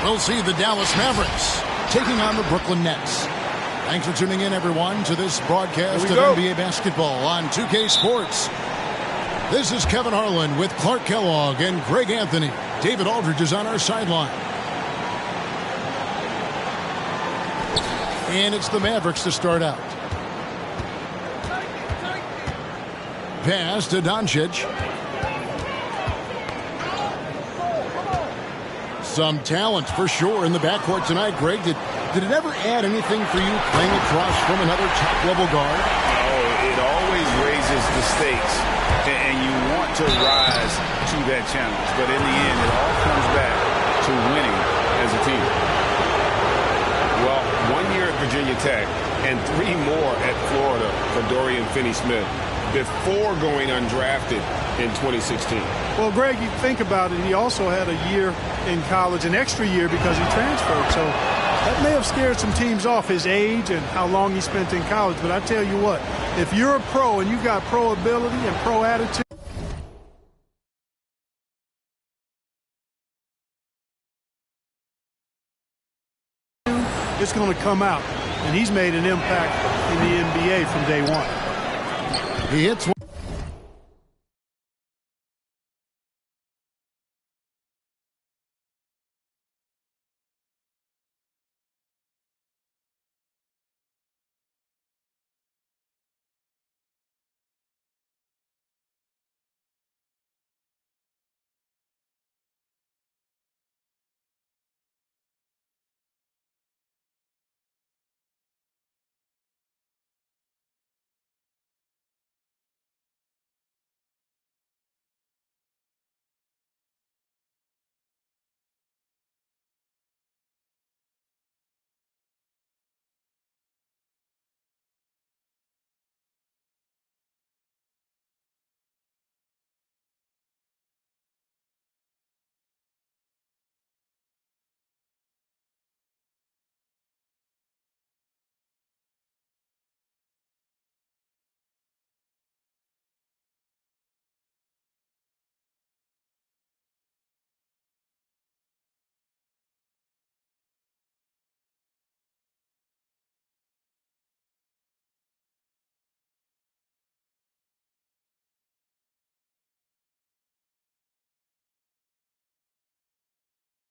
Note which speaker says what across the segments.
Speaker 1: We'll see the Dallas Mavericks taking on the Brooklyn Nets. Thanks for tuning in, everyone, to this broadcast of NBA basketball on 2K Sports. This is Kevin Harlan with Clark Kellogg and Greg Anthony. David Aldridge is on our sideline. And it's the Mavericks to start out. Pass to Doncic. Some talent for sure in the backcourt tonight, Greg. Did it ever add anything for you playing across from another top-level guard?
Speaker 2: Oh, it always raises the stakes, and you want to rise to that challenge. But in the end, it all comes back to winning as a team. Well, 1 year at Virginia Tech and 3 more at Florida for Dorian Finney-Smith before going undrafted in 2016.
Speaker 3: Well, Greg, you think about it, he also had a year in college, an extra year because he transferred. So that may have scared some teams off, his age and how long he spent in college. But I tell you what, if you're a pro and you've got pro ability and pro attitude, it's going to come out. And he's made an impact in the NBA from day one.
Speaker 1: He hits one.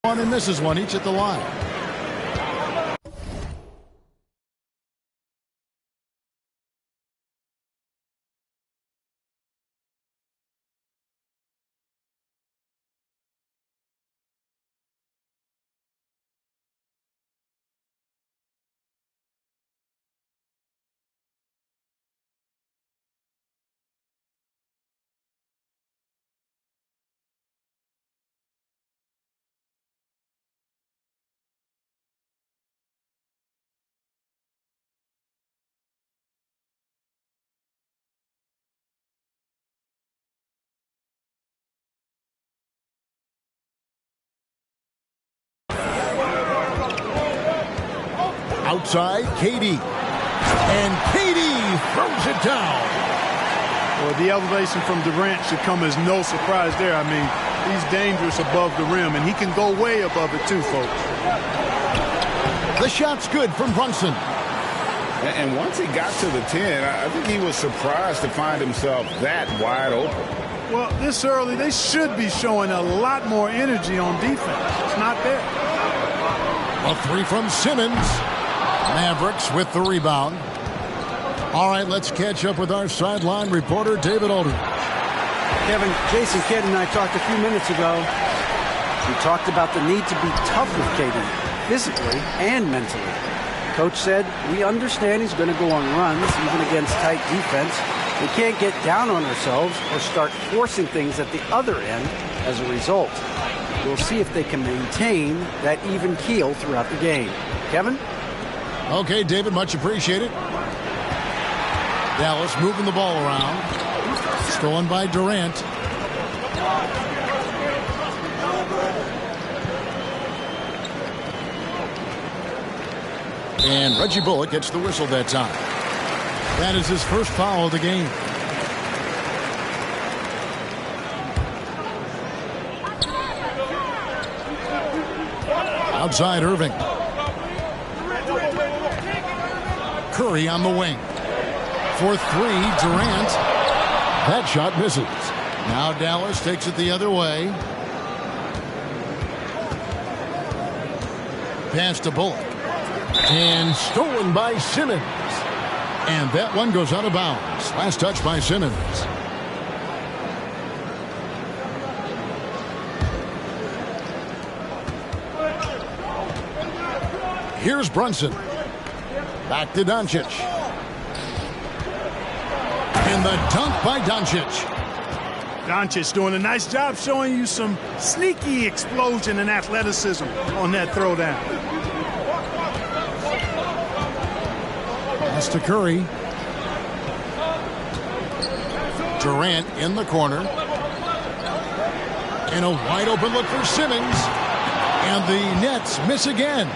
Speaker 1: One and misses one, each at the line. Outside, KD. And KD throws it down.
Speaker 3: Well, the elevation from Durant should come as no surprise there. I mean, he's dangerous above the rim, and he can go way above it too, folks.
Speaker 1: The shot's good from Brunson.
Speaker 2: And once he got to the 10, I think he was surprised to find himself that wide open.
Speaker 3: Well, this early, they should be showing a lot more energy on defense. It's not there.
Speaker 1: A three from Simmons. Mavericks with the rebound. All right, let's catch up with our sideline reporter, David Aldridge.
Speaker 4: Kevin, Jason Kidd and I talked a few minutes ago. We talked about the need to be tough with KD, physically and mentally. Coach said, we understand he's going to go on runs, even against tight defense. We can't get down on ourselves or start forcing things at the other end as a result. We'll see if they can maintain that even keel throughout the game. Kevin?
Speaker 1: Okay, David, much appreciated. Dallas moving the ball around. Stolen by Durant. And Reggie Bullock gets the whistle that time. That is his first foul of the game. Outside Irving. Curry on the wing. For three, Durant. That shot misses. Now Dallas takes it the other way. Pass to Bullock. And stolen by Simmons. And that one goes out of bounds. Last touch by Simmons. Here's Brunson. Back to Doncic. And the dunk by Doncic.
Speaker 3: Doncic doing a nice job showing you some sneaky explosion and athleticism on that throwdown.
Speaker 1: Pass to Curry. Durant in the corner. And a wide open look for Simmons. And the Nets miss again.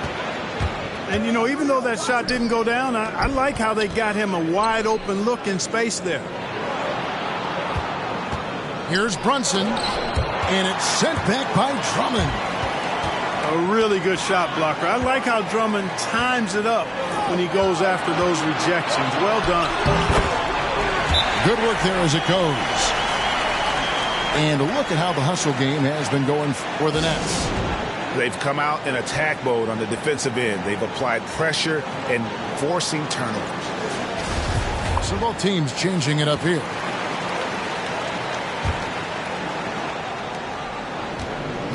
Speaker 3: And, you know, even though that shot didn't go down, I like how they got him a wide open look in space there.
Speaker 1: Here's Brunson. And it's sent back by Drummond.
Speaker 3: A really good shot blocker. I like how Drummond times it up when he goes after those rejections. Well done.
Speaker 1: Good work there as it goes. And look at how the hustle game has been going for the Nets.
Speaker 2: They've come out in attack mode on the defensive end. They've applied pressure and forcing turnovers.
Speaker 1: So both teams changing it up here.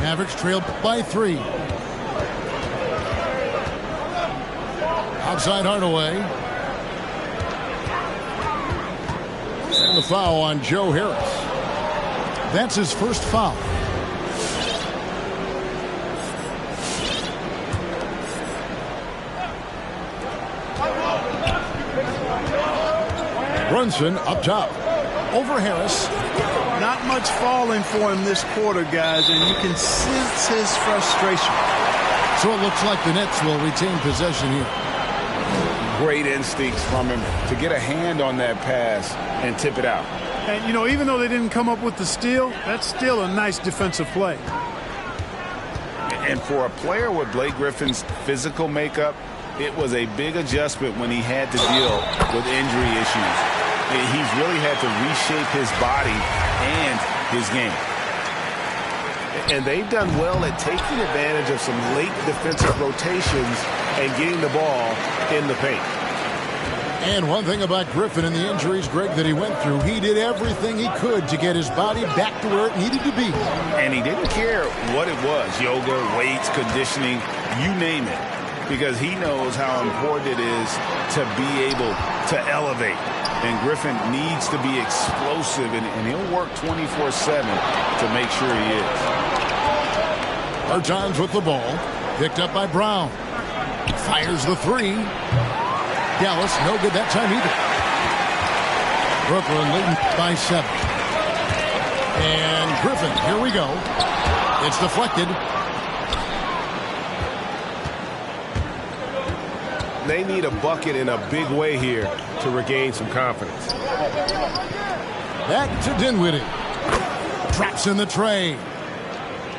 Speaker 1: Mavericks trail by 3. Outside Hardaway. And the foul on Joe Harris. That's his first foul. Brunson up top. Over Harris.
Speaker 3: Not much falling for him this quarter, guys, and you can sense his frustration.
Speaker 1: So it looks like the Nets will retain possession here.
Speaker 2: Great instincts from him to get a hand on that pass and tip it out.
Speaker 3: And, you know, even though they didn't come up with the steal, that's still a nice defensive play.
Speaker 2: And for a player with Blake Griffin's physical makeup, it was a big adjustment when he had to deal with injury issues. He's really had to reshape his body and his game. And they've done well at taking advantage of some late defensive rotations and getting the ball in the paint.
Speaker 1: And one thing about Griffin and the injuries, Greg, that he went through, he did everything he could to get his body back to where it needed to be.
Speaker 2: And he didn't care what it was, yoga, weights, conditioning, you name it, because he knows how important it is to be able to elevate. And Griffin needs to be explosive, and he'll work 24/7 to make sure he is.
Speaker 1: Bertans with the ball. Picked up by Brown. Fires the 3. Dallas, no good that time either. Brooklyn leading by 7. And Griffin, here we go. It's deflected.
Speaker 5: They need a bucket in a big way here to regain some confidence.
Speaker 1: Back to Dinwiddie. Drops in the tray.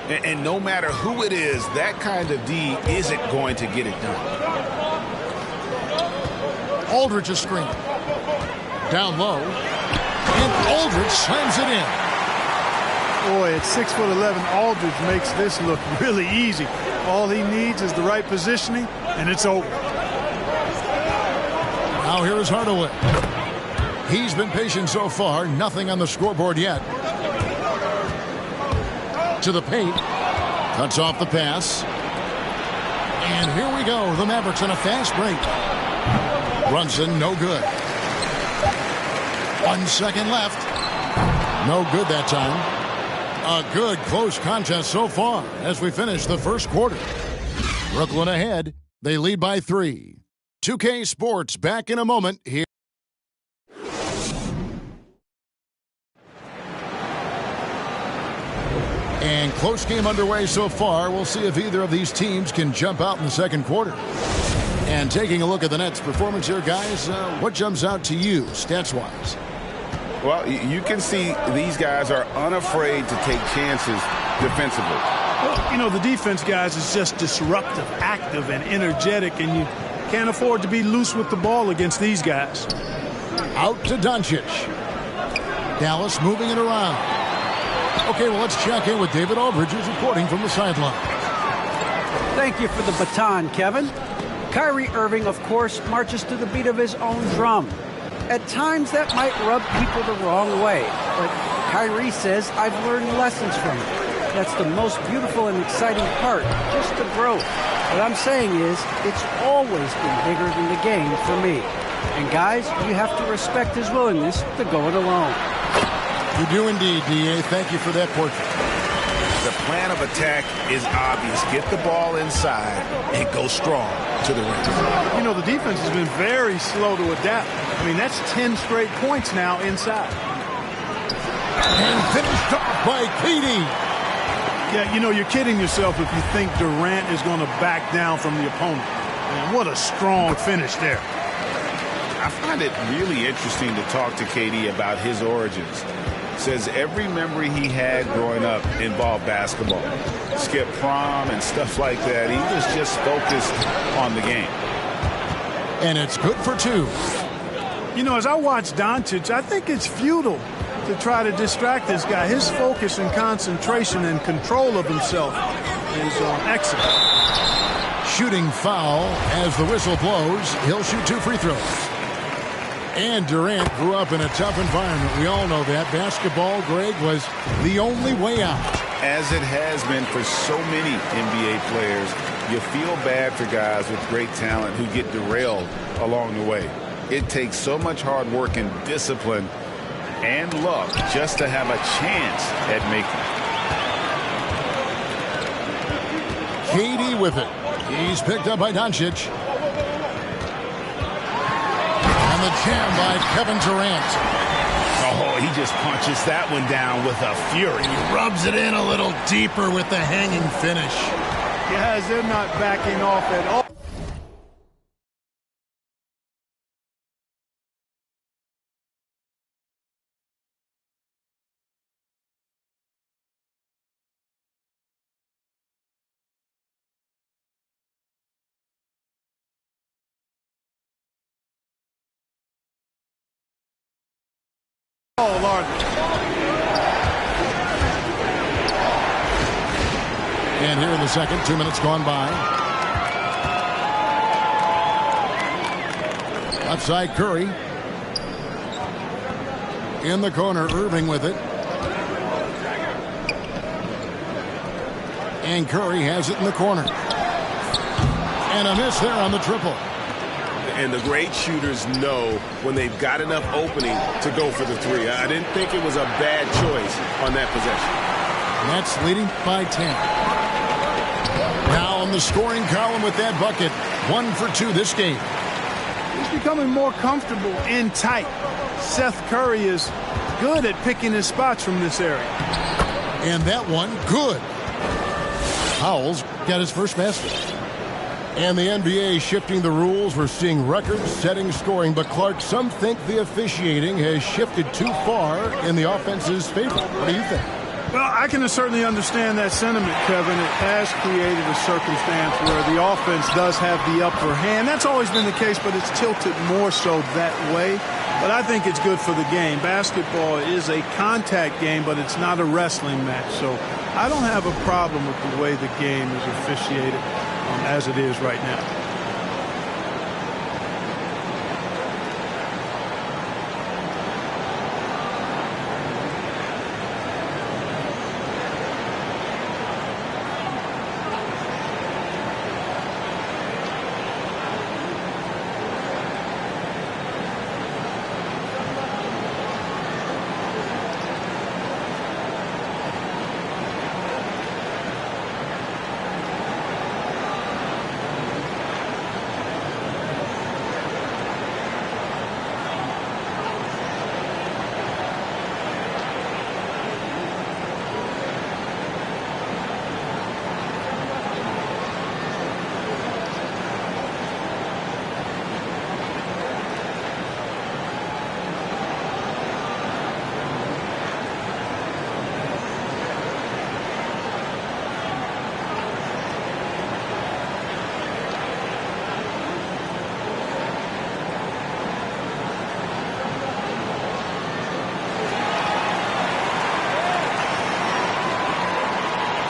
Speaker 2: And no matter who it is, that kind of D isn't going to get it done.
Speaker 1: Aldridge is screened. Down low. And Aldridge slams it in.
Speaker 3: Boy, at 6'11", Aldridge makes this look really easy. All he needs is the right positioning, and it's over.
Speaker 1: Now here is Hardaway. He's been patient so far. Nothing on the scoreboard yet. To the paint. Cuts off the pass. And here we go. The Mavericks on a fast break. Brunson, no good. 1 second left. No good that time. A good close contest so far as we finish the first quarter. Brooklyn ahead. They lead by 3. 2K Sports back in a moment here. And close game underway so far. We'll see if either of these teams can jump out in the second quarter. And taking a look at the Nets' performance here, guys, what jumps out to you stats-wise?
Speaker 2: Well, you can see these guys are unafraid to take chances defensively.
Speaker 3: Well, you know, the defense, guys, is just disruptive, active, and energetic, and you can't afford to be loose with the ball against these guys.
Speaker 1: Out to Doncic. Dallas moving it around. Okay, well, let's check in with David Aldridge, who's reporting from the sideline.
Speaker 4: Thank you for the baton, Kevin. Kyrie Irving, of course, marches to the beat of his own drum. At times, that might rub people the wrong way, but Kyrie says, I've learned lessons from it. That's the most beautiful and exciting part, just the growth. What I'm saying is, it's always been bigger than the game for me. And guys, you have to respect his willingness to go it alone.
Speaker 1: You do indeed, D.A. Thank you for that portrait.
Speaker 5: The plan of attack is obvious. Get the ball inside and go strong to the rim.
Speaker 3: You know, the defense has been very slow to adapt. I mean, that's 10 straight points now inside.
Speaker 1: And finished off by KD.
Speaker 3: Yeah, you know, you're kidding yourself if you think Durant is going to back down from the opponent. Man, what a strong finish there.
Speaker 2: I find it really interesting to talk to KD about his origins. Says every memory he had growing up involved basketball. Skip prom and stuff like that. He was just focused on the game.
Speaker 1: And it's good for two.
Speaker 3: You know, as I watch Doncic, I think it's futile to try to distract this guy. His focus and concentration and control of himself is excellent.
Speaker 1: Shooting foul as the whistle blows. He'll shoot 2 free throws. And Durant grew up in a tough environment. We all know that. Basketball, Greg, was the only way out.
Speaker 2: As it has been for so many NBA players, you feel bad for guys with great talent who get derailed along the way. It takes so much hard work and discipline and luck just to have a chance at making it.
Speaker 1: KD with it. He's picked up by Doncic. And the jam by Kevin Durant.
Speaker 5: Oh, he just punches that one down with a fury.
Speaker 1: He rubs it in a little deeper with the hanging finish.
Speaker 3: Guys, they're not backing off at all. Oh, Lord.
Speaker 1: And here in the second, 2 minutes gone by. Outside Curry. In the corner, Irving with it. And Curry has it in the corner. And a miss there on the triple.
Speaker 5: And the great shooters know when they've got enough opening to go for the three. I didn't think it was a bad choice on that possession.
Speaker 1: Nets leading by 10. Now on the scoring column with that bucket. 1 for 2 this game.
Speaker 3: He's becoming more comfortable and tight. Seth Curry is good at picking his spots from this area.
Speaker 1: And that one, good. Howells got his first basket. And the NBA shifting the rules. We're seeing record-setting scoring. But, Clark, some think the officiating has shifted too far in the offense's favor. What do you think?
Speaker 3: Well, I can certainly understand that sentiment, Kevin. It has created a circumstance where the offense does have the upper hand. That's always been the case, but it's tilted more so that way. But I think it's good for the game. Basketball is a contact game, but it's not a wrestling match. So I don't have a problem with the way the game is officiated as it is right now.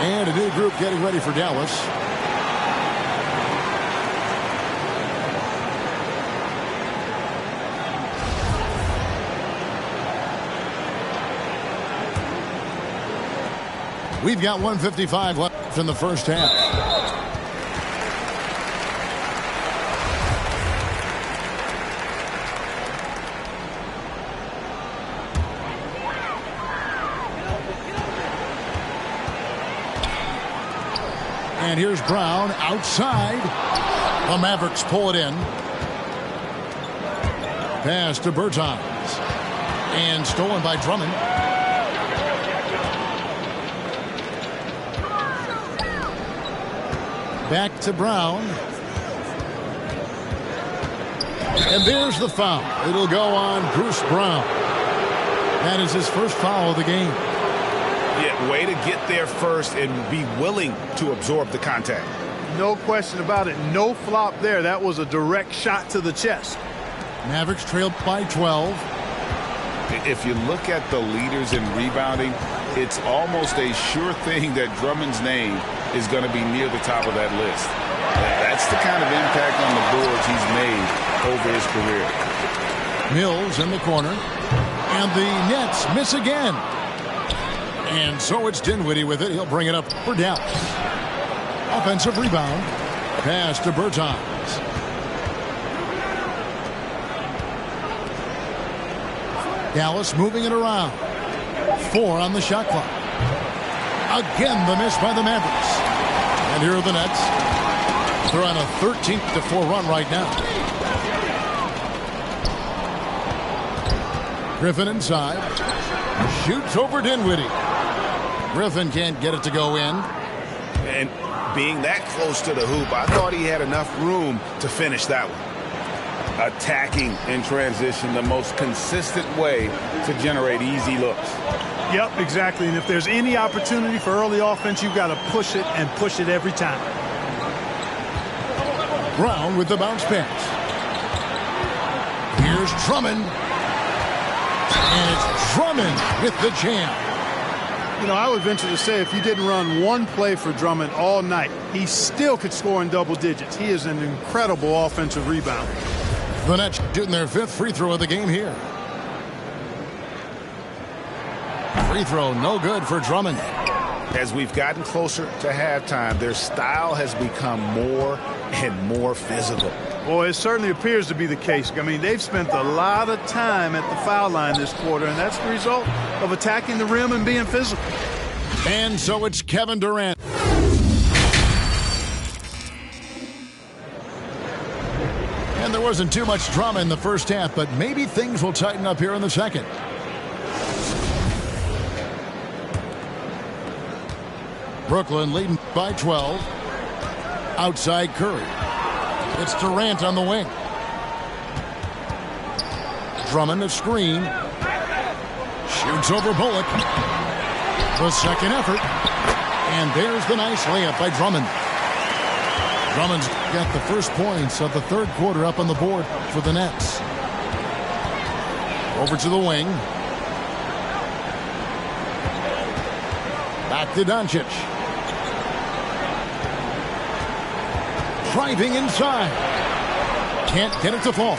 Speaker 1: And a new group getting ready for Dallas. We've got 1:55 left in the first half. And here's Brown outside. The Mavericks pull it in. Pass to Bertans. And stolen by Drummond. Back to Brown. And there's the foul. It'll go on Bruce Brown. That is his first foul of the game.
Speaker 2: Yeah, way to get there first and be willing to absorb the contact.
Speaker 3: No question about it. No flop there. That was a direct shot to the chest.
Speaker 1: Mavericks trailed by 12.
Speaker 2: If you look at the leaders in rebounding, it's almost a sure thing that Drummond's name is going to be near the top of that list. That's the kind of impact on the boards he's made over his career.
Speaker 1: Mills in the corner. And the Nets miss again. And so it's Dinwiddie with it. He'll bring it up for Dallas. Offensive rebound. Pass to Bertans. Dallas moving it around. 4 on the shot clock. Again, the miss by the Mavericks. And here are the Nets. They're on a 13-4 run right now. Griffin inside. Shoots over Dinwiddie. Griffin can't get it to go in.
Speaker 2: And being that close to the hoop, I thought he had enough room to finish that one. Attacking in transition, the most consistent way to generate easy looks.
Speaker 3: Yep, exactly. And if there's any opportunity for early offense, you've got to push it and push it every time.
Speaker 1: Brown with the bounce pass. Here's Drummond. And it's Drummond with the jam.
Speaker 3: You know, I would venture to say if you didn't run one play for Drummond all night, he still could score in double digits. He is an incredible offensive rebounder.
Speaker 1: The Nets shooting their 5th free throw of the game here. Free throw no good for Drummond.
Speaker 2: As we've gotten closer to halftime, their style has become more and more physical.
Speaker 3: Boy, it certainly appears to be the case. I mean, they've spent a lot of time at the foul line this quarter, and that's the result of attacking the rim and being physical.
Speaker 1: And so it's Kevin Durant. And there wasn't too much drama in the first half, but maybe things will tighten up here in the second. Brooklyn leading by 12. Outside Curry. It's Durant on the wing. Drummond a screen. Shoots over Bullock. The second effort. And there's the nice layup by Drummond. Drummond's got the first points of the third quarter up on the board for the Nets. Over to the wing. Back to Doncic. Driving inside. Can't get it to fall.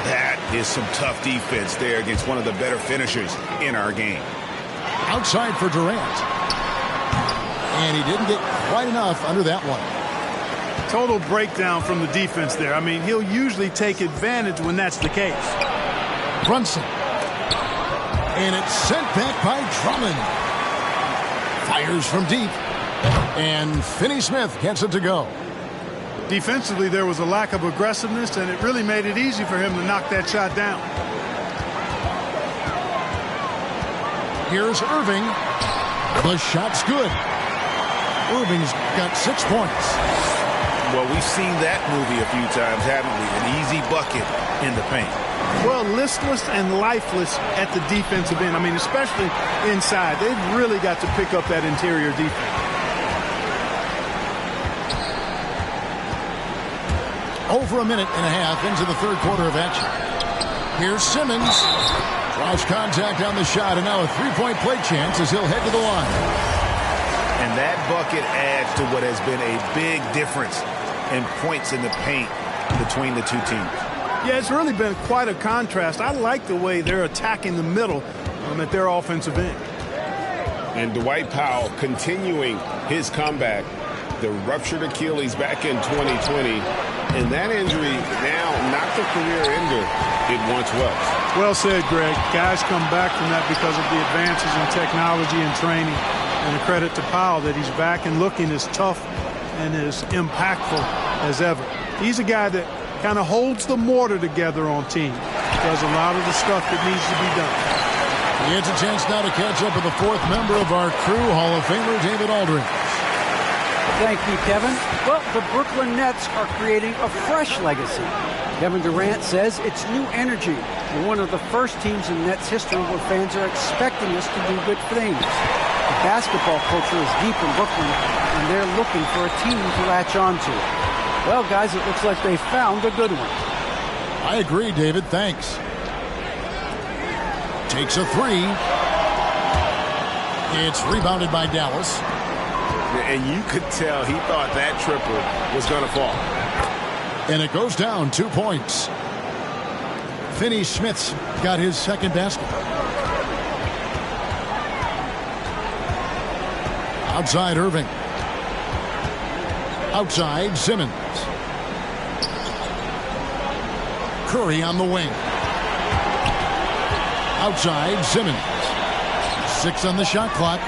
Speaker 2: That is some tough defense there against one of the better finishers in our game.
Speaker 1: Outside for Durant. And he didn't get quite enough under that one.
Speaker 3: Total breakdown from the defense there. I mean, he'll usually take advantage when that's the case.
Speaker 1: Brunson. And it's sent back by Drummond. Fires from deep. And Finney-Smith gets it to go.
Speaker 3: Defensively, there was a lack of aggressiveness, and it really made it easy for him to knock that shot down.
Speaker 1: Here's Irving. The shot's good. Irving's got 6 points.
Speaker 2: Well, we've seen that movie a few times, haven't we? An easy bucket in the paint.
Speaker 3: Well, listless and lifeless at the defensive end. I mean, especially inside. They've really got to pick up that interior defense.
Speaker 1: Over a minute and a half into the third quarter of action. Here's Simmons. Draws contact on the shot, and now a three-point play chance as he'll head to the line.
Speaker 2: And that bucket adds to what has been a big difference in points in the paint between the two teams.
Speaker 3: Yeah, it's really been quite a contrast. I like the way they're attacking the middle at their offensive end.
Speaker 5: And Dwight Powell continuing his comeback. The ruptured Achilles back in 2020. And that injury now not the career ender it once was.
Speaker 3: Well said, Greg. Guys come back from that because of the advances in technology and training. And a credit to Powell that he's back and looking as tough and as impactful as ever. He's a guy that kind of holds the mortar together on team. Does a lot of the stuff that needs to be done.
Speaker 1: He has a chance now to catch up with the fourth member of our crew, Hall of Famer David Aldridge.
Speaker 4: Thank you, Kevin. Well, the Brooklyn Nets are creating a fresh legacy. Kevin Durant says it's new energy. We're one of the first teams in Nets history where fans are expecting us to do good things. The basketball culture is deep in Brooklyn, and they're looking for a team to latch on to. Well, guys, it looks like they found a good one.
Speaker 1: I agree, David. Thanks. Takes a three. It's rebounded by Dallas.
Speaker 5: And you could tell he thought that triple was going to fall.
Speaker 1: And it goes down 2 points. Finney-Smith's got his second basket. Outside Irving. Outside Simmons. Curry on the wing. Outside Simmons. 6 on the shot clock.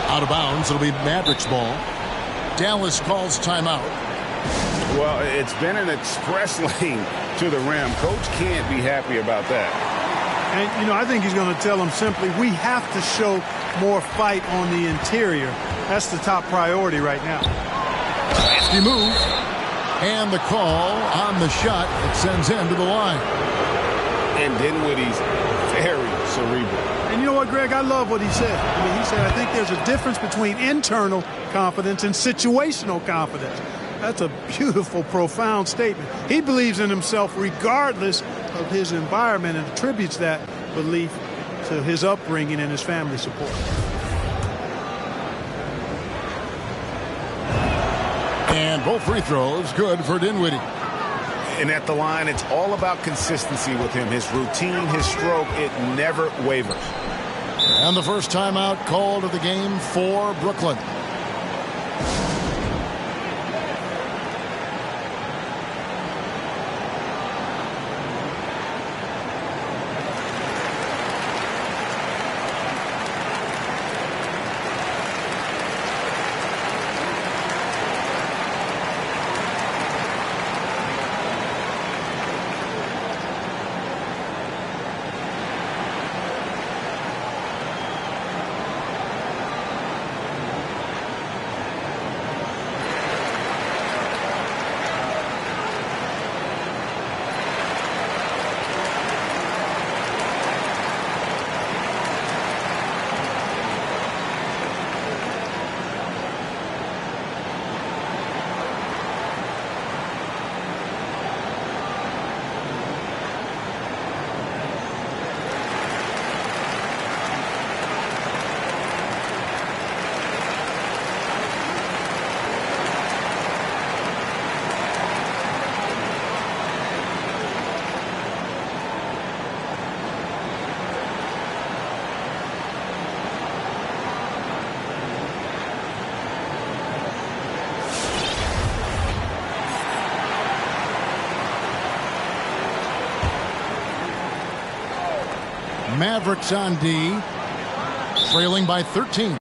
Speaker 1: Out of bounds. It'll be Mavericks ball. Dallas calls timeout.
Speaker 2: Well, it's been an express lane to the rim. Coach can't be happy about that.
Speaker 3: And, you know, I think he's going to tell them simply, we have to show more fight on the interior. That's the top priority right now.
Speaker 1: Nasty move. And the call on the shot that sends him to the line.
Speaker 5: And Dinwiddie's very cerebral.
Speaker 3: And you know what, Greg? I love what he said. I mean, he said, I think there's a difference between internal confidence and situational confidence. That's a beautiful, profound statement. He believes in himself regardless of his environment and attributes that belief to his upbringing and his family support.
Speaker 1: And both free throws good for Dinwiddie.
Speaker 2: And at the line, it's all about consistency with him. His routine, his stroke, it never wavers.
Speaker 1: And the first timeout called of the game for Brooklyn. Mavericks on D, trailing by 13.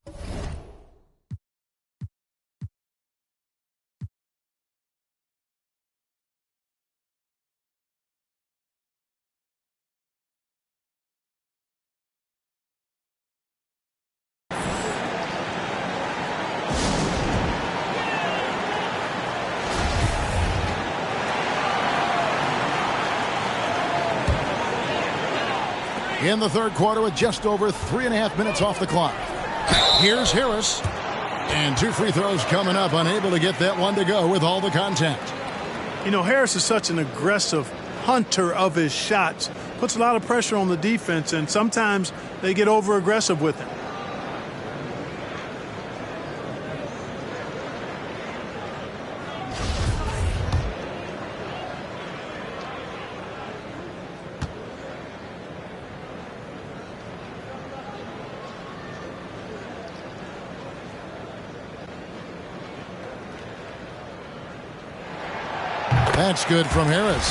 Speaker 1: In the third quarter with just over 3.5 minutes off the clock. Here's Harris. And 2 free throws coming up. Unable to get that one to go with all the contact.
Speaker 3: You know, Harris is such an aggressive hunter of his shots. Puts a lot of pressure on the defense, and sometimes they get over-aggressive with him.
Speaker 1: That's good from Harris.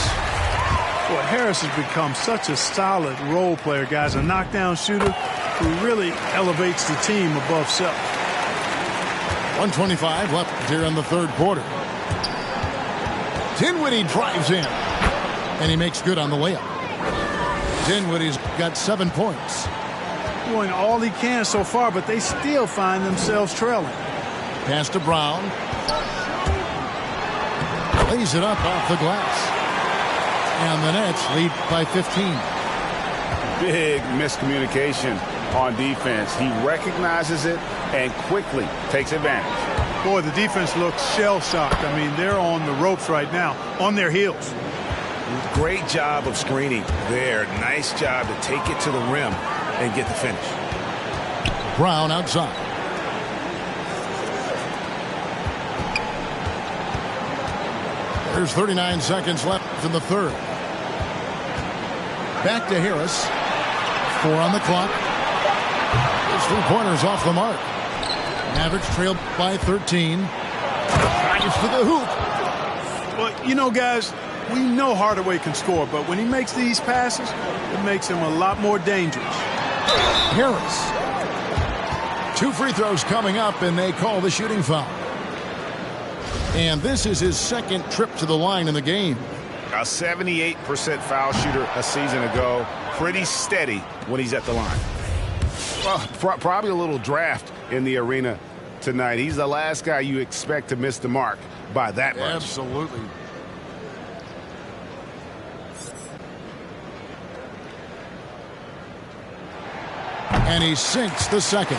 Speaker 3: Well, Harris has become such a solid role player, guys. A knockdown shooter who really elevates the team above self.
Speaker 1: 1:25 left here in the third quarter. Dinwiddie drives in, and he makes good on the layup. Dinwiddie's got 7 points.
Speaker 3: Doing all he can so far, but they still find themselves trailing.
Speaker 1: Pass to Brown. Lays it up off the glass. And the Nets lead by 15.
Speaker 2: Big miscommunication on defense. He recognizes it and quickly takes advantage.
Speaker 3: Boy, the defense looks shell-shocked. I mean, they're on the ropes right now, on their heels.
Speaker 6: Great job of screening there. Nice job to take it to the rim and get the finish.
Speaker 1: Brown outside. There's 39 seconds left in the third. Back to Harris. 4 on the clock. His 3-pointers off the mark. Mavericks trailed by 13. Drives to the hoop.
Speaker 3: Well, you know, guys, we know Hardaway can score, but when he makes these passes, it makes him a lot more dangerous.
Speaker 1: Harris. 2 free throws coming up, and they call the shooting foul. And this is his second trip to the line in the game.
Speaker 2: A 78% foul shooter a season ago. Pretty steady when he's at the line. Well, probably a little draft in the arena tonight. He's the last guy you expect to miss the mark by that much.
Speaker 1: Absolutely. And he sinks the second.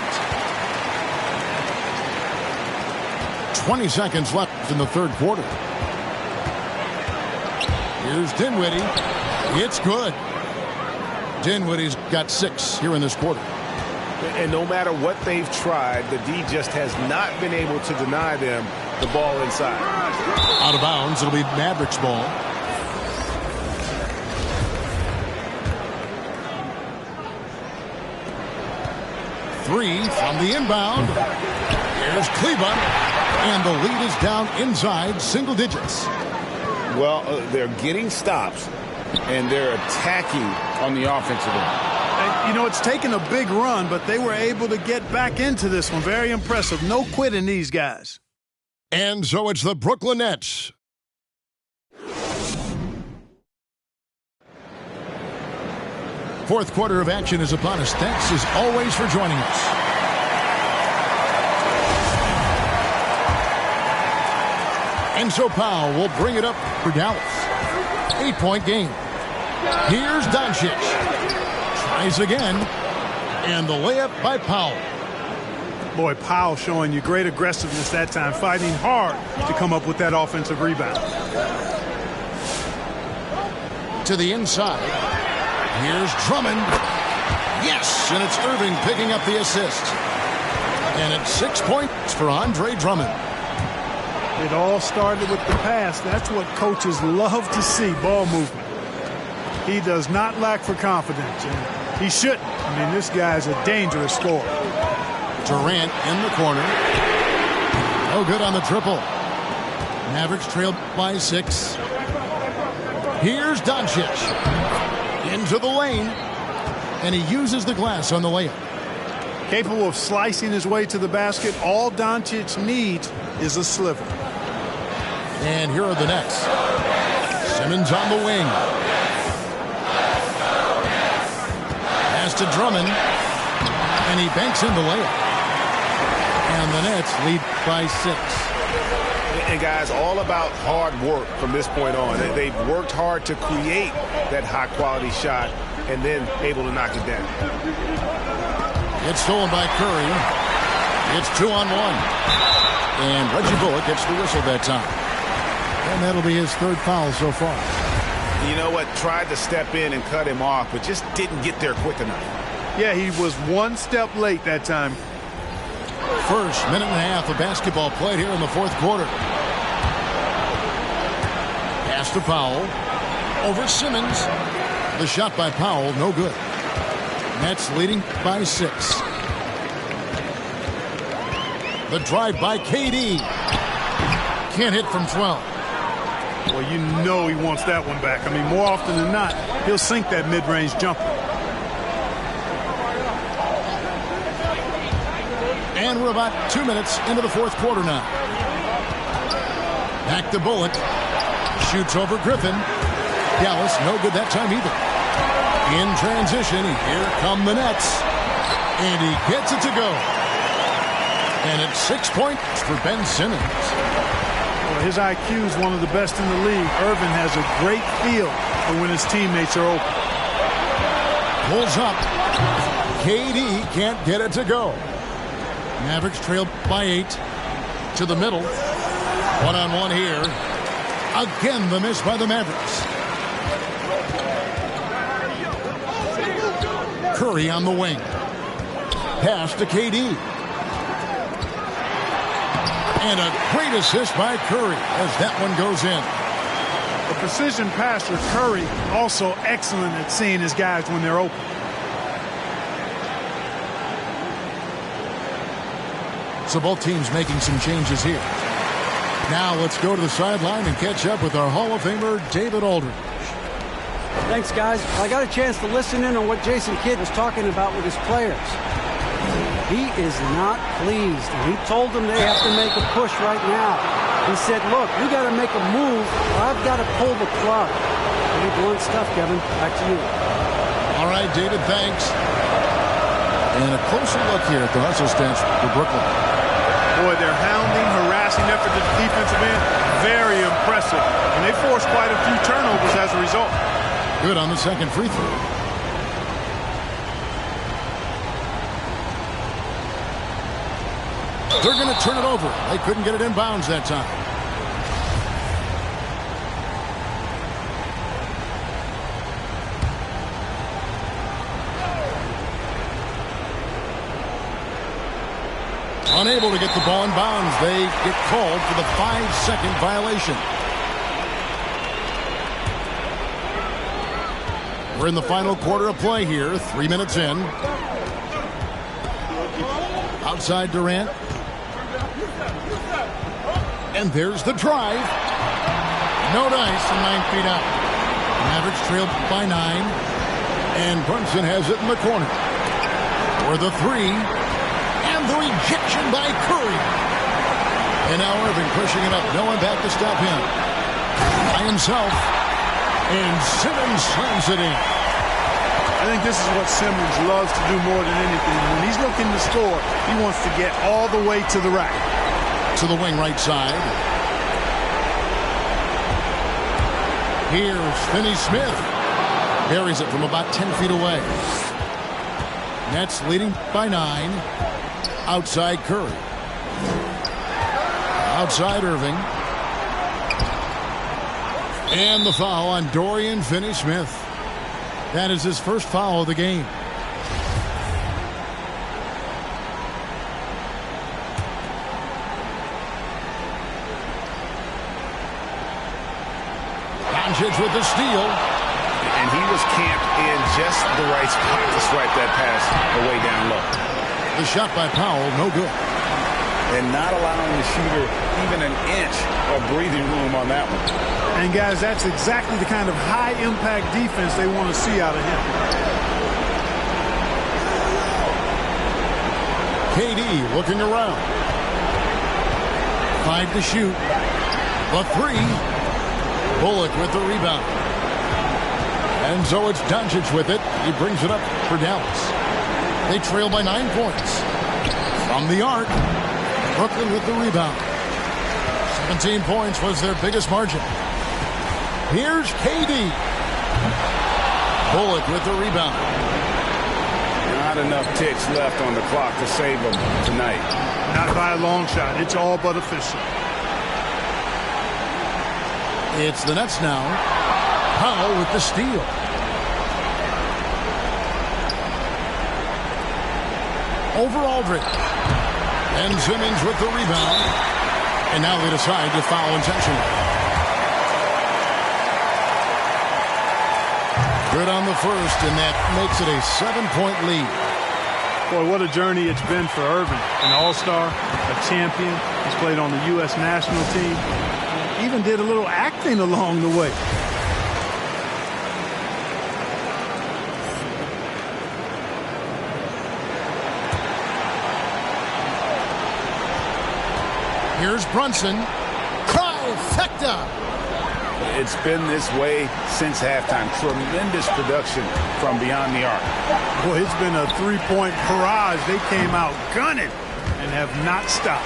Speaker 1: 20 seconds left in the third quarter. Here's Dinwiddie. It's good. Dinwiddie's got 6 here in this quarter.
Speaker 5: And no matter what they've tried, the D just has not been able to deny them the ball inside.
Speaker 1: Out of bounds. It'll be Mavericks ball. Three from the inbound. Here's Kleber. And the lead is down inside single digits.
Speaker 2: Well, they're getting stops, and they're attacking on the offensive end.
Speaker 3: You know, it's taken a big run, but they were able to get back into this one. Very impressive. No quitting these guys.
Speaker 1: And so it's the Brooklyn Nets. Fourth quarter of action is upon us. Thanks as always for joining us. And so Powell will bring it up for Dallas. 8-point game. Here's Doncic. Tries again. And the layup by Powell.
Speaker 3: Boy, Powell showing you great aggressiveness that time, fighting hard to come up with that offensive rebound.
Speaker 1: To the inside. Here's Drummond. Yes, and it's Irving picking up the assist. And it's 6 points for Andre Drummond.
Speaker 3: It all started with the pass. That's what coaches love to see, ball movement. He does not lack for confidence, and he shouldn't. I mean, this guy's a dangerous scorer.
Speaker 1: Durant in the corner. No good on the triple. Mavericks trailed by 6. Here's Doncic. Into the lane. And he uses the glass on the layup.
Speaker 3: Capable of slicing his way to the basket. All Doncic needs is a sliver.
Speaker 1: And here are the Nets. Simmons on the wing. Pass to Drummond. And he banks in the layup. And the Nets lead by 6.
Speaker 5: And guys, all about hard work from this point on. They've worked hard to create that high-quality shot and then able to knock it down.
Speaker 1: It's stolen by Curry. It's 2-on-1. And Reggie Bullock gets the whistle that time. And that'll be his third foul so far.
Speaker 2: You know what? Tried to step in and cut him off, but just didn't get there quick enough.
Speaker 3: Yeah, he was one step late that time.
Speaker 1: First minute and a half of basketball played here in the fourth quarter. Pass to Powell. Over Simmons. The shot by Powell, no good. Nets leading by 6. The drive by KD. Can't hit from 12.
Speaker 3: Well, you know he wants that one back. I mean, more often than not, he'll sink that mid-range jumper.
Speaker 1: And we're about 2 minutes into the fourth quarter now. Back to Bullock. Shoots over Griffin. Dallas, no good that time either. In transition, here come the Nets. And he gets it to go. And it's 6 points for Ben Simmons.
Speaker 3: Well, his IQ is one of the best in the league. Irvin has a great feel for when his teammates are open.
Speaker 1: Pulls up. KD can't get it to go. Mavericks trail by 8. To the middle. One-on-one here. Again, the miss by the Mavericks. Curry on the wing. Pass to KD. And a great assist by Curry as that one goes in.
Speaker 3: The precision passer, Curry, also excellent at seeing his guys when they're open.
Speaker 1: So both teams making some changes here. Now let's go to the sideline and catch up with our Hall of Famer, David Aldridge.
Speaker 4: Thanks, guys. I got a chance to listen in on what Jason Kidd was talking about with his players. He is not pleased, and he told them they have to make a push right now. He said, look, we got to make a move, or I've got to pull the plug. Pretty blunt stuff, Kevin. Back to you.
Speaker 1: All right, David, thanks. And a closer look here at the hustle stats for Brooklyn.
Speaker 3: Boy, their hounding, harassing effort to the defensive end, very impressive. And they forced quite a few turnovers as a result.
Speaker 1: Good on the second free throw. They're going to turn it over. They couldn't get it in bounds that time. Unable to get the ball in bounds. They get called for the 5-second violation. We're in the final quarter of play here. 3 minutes in. Outside Durant. And there's the drive. No dice and 9 feet out. Mavericks trail by 9. And Brunson has it in the corner. For the 3. And the rejection by Curry. And now Irving pushing it up. No one back to stop him. By himself. And Simmons slams it in.
Speaker 3: I think this is what Simmons loves to do more than anything. When he's looking to score, he wants to get all the way to the rack.
Speaker 1: To the wing right side. Here's Finney-Smith. Buries it from about 10 feet away. Nets leading by 9. Outside Curry. Outside Irving. And the foul on Dorian Finney-Smith. That is his first foul of the game. Doncic with the steal.
Speaker 2: And he was camped in just the right spot to swipe that pass away down low.
Speaker 1: The shot by Powell, no good.
Speaker 2: And not allowing the shooter even an inch of breathing room on that one.
Speaker 3: And, guys, that's exactly the kind of high-impact defense they want to see out of him.
Speaker 1: KD looking around. 5 to shoot. The 3. Bullock with the rebound. And so it's Doncic with it. He brings it up for Dallas. They trail by 9 points. From the arc, Brooklyn with the rebound. 17 points was their biggest margin. Here's KD. Bullock with the rebound.
Speaker 2: Not enough ticks left on the clock to save them tonight.
Speaker 3: Not by a long shot. It's all but official.
Speaker 1: It's the Nets now. Powell with the steal. Over Aldridge. And Simmons with the rebound. And now they decide to foul intentionally. Good on the first, and that makes it a 7-point lead.
Speaker 3: Boy, what a journey it's been for Irving. An all-star, a champion. He's played on the U.S. national team. even did a little acting along the way.
Speaker 1: Here's Brunson. Trifecta.
Speaker 2: It's been this way since halftime. Tremendous production from beyond the arc.
Speaker 3: Boy, it's been a three-point barrage. They came out gunning and have not stopped.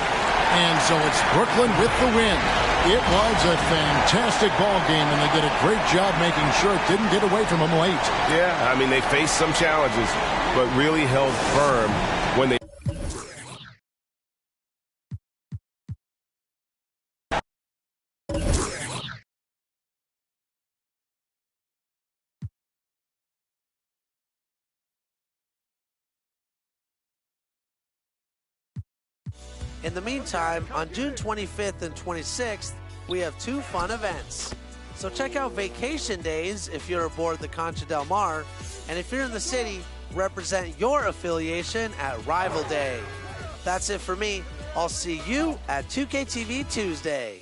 Speaker 1: And so it's Brooklyn with the win. It was a fantastic ball game, and they did a great job making sure it didn't get away from them late.
Speaker 5: Yeah, I mean, they faced some challenges, but really held firm when they...
Speaker 7: In the meantime, on June 25th and 26th, we have 2 fun events. So check out Vacation Days if you're aboard the Concha Del Mar, and if you're in the city, represent your affiliation at Rival Day. That's it for me. I'll see you at 2KTV Tuesday.